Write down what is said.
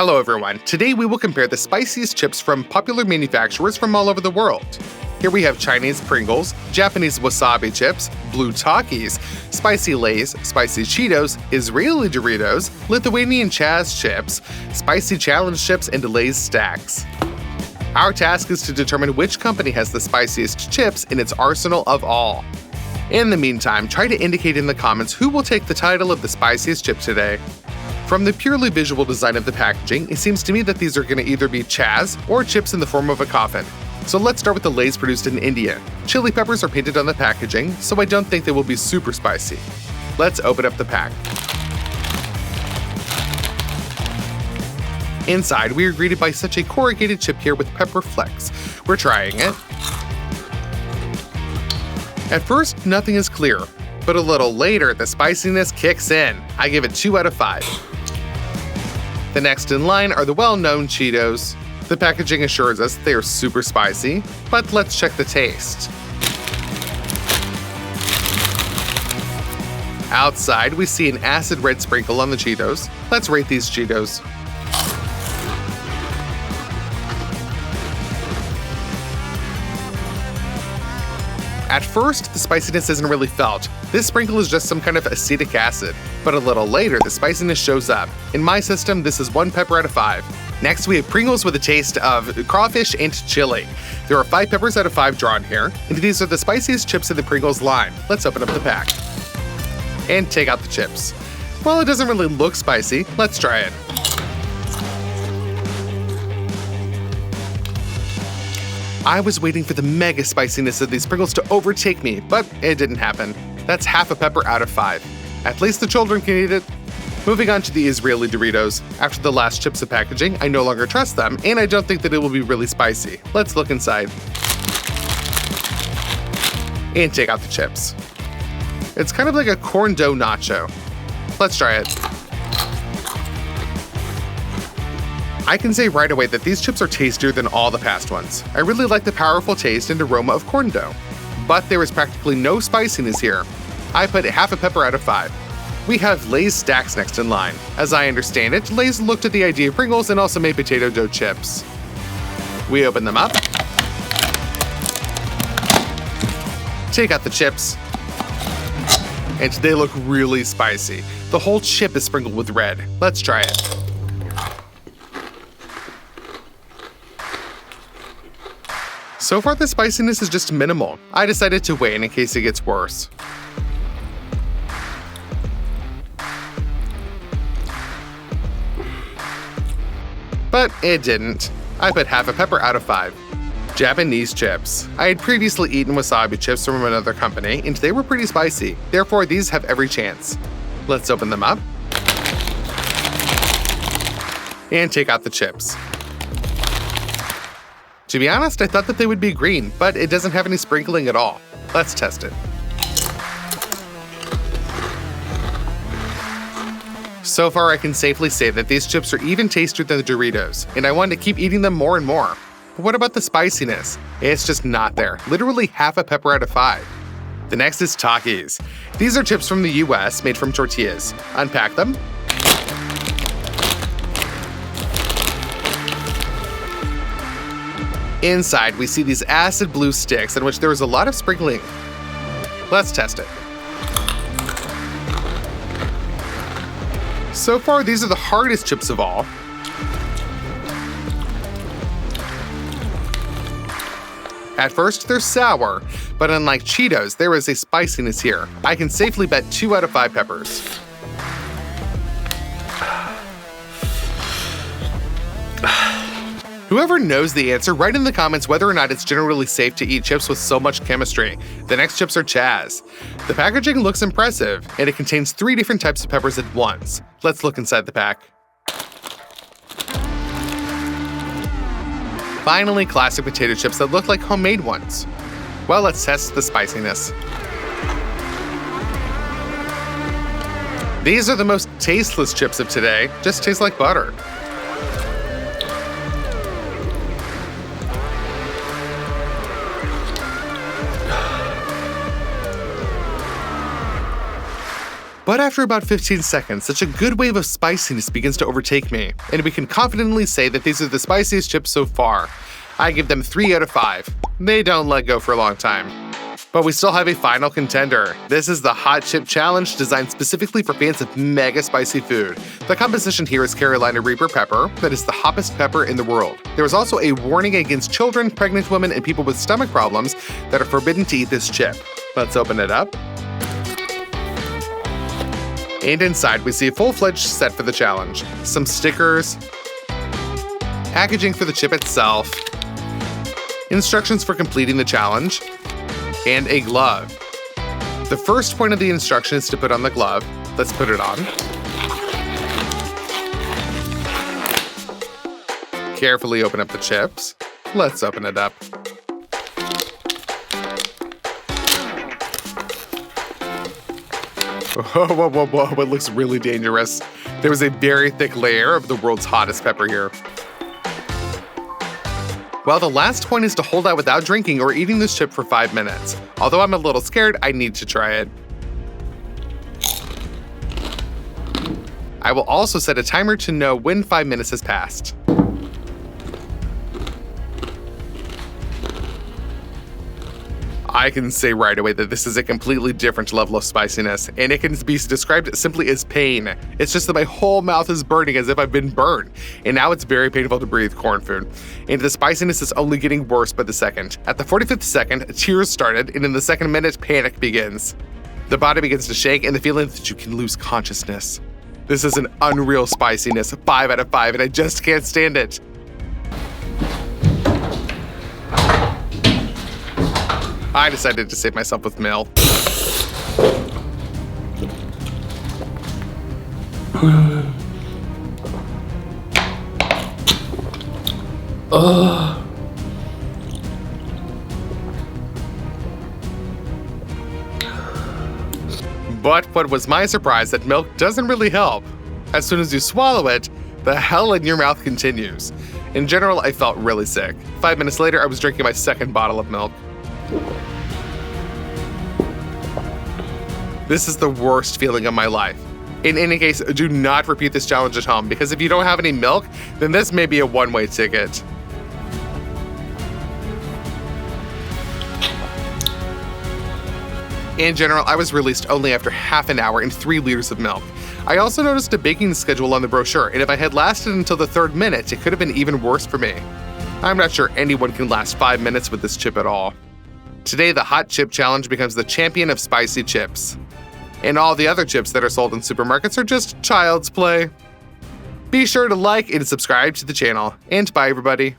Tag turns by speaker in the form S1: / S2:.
S1: Hello everyone, today we will compare the spiciest chips from popular manufacturers from all over the world. Here we have Chinese Pringles, Japanese Wasabi chips, blue Takis, spicy Lay's, spicy Cheetos, Israeli Doritos, Lithuanian Chaz chips, spicy challenge chips, and Lay's stacks. Our task is to determine which company has the spiciest chips in its arsenal of all. In the meantime, try to indicate in the comments who will take the title of the spiciest chip today. From the purely visual design of the packaging, it seems to me that these are going to either be Chaz or chips in the form of a coffin. So let's start with the Lay's produced in India. Chili peppers are painted on the packaging, so I don't think they will be super spicy. Let's open up the pack. Inside, we are greeted by such a corrugated chip here with pepper flecks. We're trying it. At first, nothing is clear, but a little later, the spiciness kicks in. I give it 2 out of 5. The next in line are the well-known Cheetos. The packaging assures us they are super spicy, but let's check the taste. Outside, we see an acid red sprinkle on the Cheetos. Let's rate these Cheetos. At first, the spiciness isn't really felt. This sprinkle is just some kind of acetic acid. But a little later, the spiciness shows up. In my system, this is 1 pepper out of 5. Next, we have Pringles with a taste of crawfish and chili. There are 5 peppers out of 5 drawn here, and these are the spiciest chips in the Pringles line. Let's open up the pack. And take out the chips. Well, it doesn't really look spicy. Let's try it. I was waiting for the mega spiciness of these Pringles to overtake me, but it didn't happen. That's half a pepper out of 5. At least the children can eat it. Moving on to the Israeli Doritos. After the last chips of packaging, I no longer trust them, and I don't think that it will be really spicy. Let's look inside. And take out the chips. It's kind of like a corn dough nacho. Let's try it. I can say right away that these chips are tastier than all the past ones. I really like the powerful taste and aroma of corn dough. But there is practically no spiciness here. I put half a pepper out of 5. We have Lay's stacks next in line. As I understand it, Lay's looked at the idea of Pringles and also made potato dough chips. We open them up. Take out the chips. And they look really spicy. The whole chip is sprinkled with red. Let's try it. So far, the spiciness is just minimal. I decided to wait in case it gets worse. But it didn't. I put half a pepper out of 5. Japanese chips. I had previously eaten wasabi chips from another company, and they were pretty spicy. Therefore, these have every chance. Let's open them up. And take out the chips. To be honest, I thought that they would be green, but it doesn't have any sprinkling at all. Let's test it. So far, I can safely say that these chips are even tastier than the Doritos, and I want to keep eating them more and more. But what about the spiciness? It's just not there. Literally half a pepper out of 5. The next is Takis. These are chips from the US made from tortillas. Unpack them. Inside, we see these acid blue sticks in which there is a lot of sprinkling. Let's test it. So far, these are the hardest chips of all. At first, they're sour, but unlike Cheetos, there is a spiciness here. I can safely bet 2 out of 5 peppers. Whoever knows the answer, write in the comments whether or not it's generally safe to eat chips with so much chemistry. The next chips are Chaz. The packaging looks impressive, and it contains 3 different types of peppers at once. Let's look inside the pack. Finally, classic potato chips that look like homemade ones. Well, let's test the spiciness. These are the most tasteless chips of today, just taste like butter. But after about 15 seconds, such a good wave of spiciness begins to overtake me, and we can confidently say that these are the spiciest chips so far. I give them 3 out of 5. They don't let go for a long time. But we still have a final contender. This is the Hot Chip Challenge, designed specifically for fans of mega spicy food. The composition here is Carolina Reaper pepper, that is the hottest pepper in the world. There is also a warning against children, pregnant women, and people with stomach problems that are forbidden to eat this chip. Let's open it up. And inside, we see a full-fledged set for the challenge. Some stickers, packaging for the chip itself, instructions for completing the challenge, and a glove. The first point of the instruction is to put on the glove. Let's put it on. Carefully open up the chips. Let's open it up. Whoa, it looks really dangerous. There was a very thick layer of the world's hottest pepper here. Well, the last point is to hold out without drinking or eating this chip for 5 minutes. Although I'm a little scared, I need to try it. I will also set a timer to know when 5 minutes has passed. I can say right away that this is a completely different level of spiciness, and it can be described simply as pain. It's just that my whole mouth is burning as if I've been burned, and now it's very painful to breathe corn food. And the spiciness is only getting worse by the second. At the 45th second, tears started, and in the second minute, panic begins. The body begins to shake, and the feeling that you can lose consciousness. This is an unreal spiciness, 5 out of 5, and I just can't stand it. I decided to save myself with milk. But what was my surprise that milk doesn't really help. As soon as you swallow it, the hell in your mouth continues. In general, I felt really sick. 5 minutes later, I was drinking my second bottle of milk. This is the worst feeling of my life. In any case, do not repeat this challenge at home, because if you don't have any milk, then this may be a one-way ticket. In general, I was released only after half an hour and 3 liters of milk. I also noticed a baking schedule on the brochure, and if I had lasted until the 3rd minute, it could have been even worse for me. I'm not sure anyone can last 5 minutes with this chip at all. Today, the Hot Chip Challenge becomes the champion of spicy chips. And all the other chips that are sold in supermarkets are just child's play. Be sure to like and subscribe to the channel. And bye, everybody.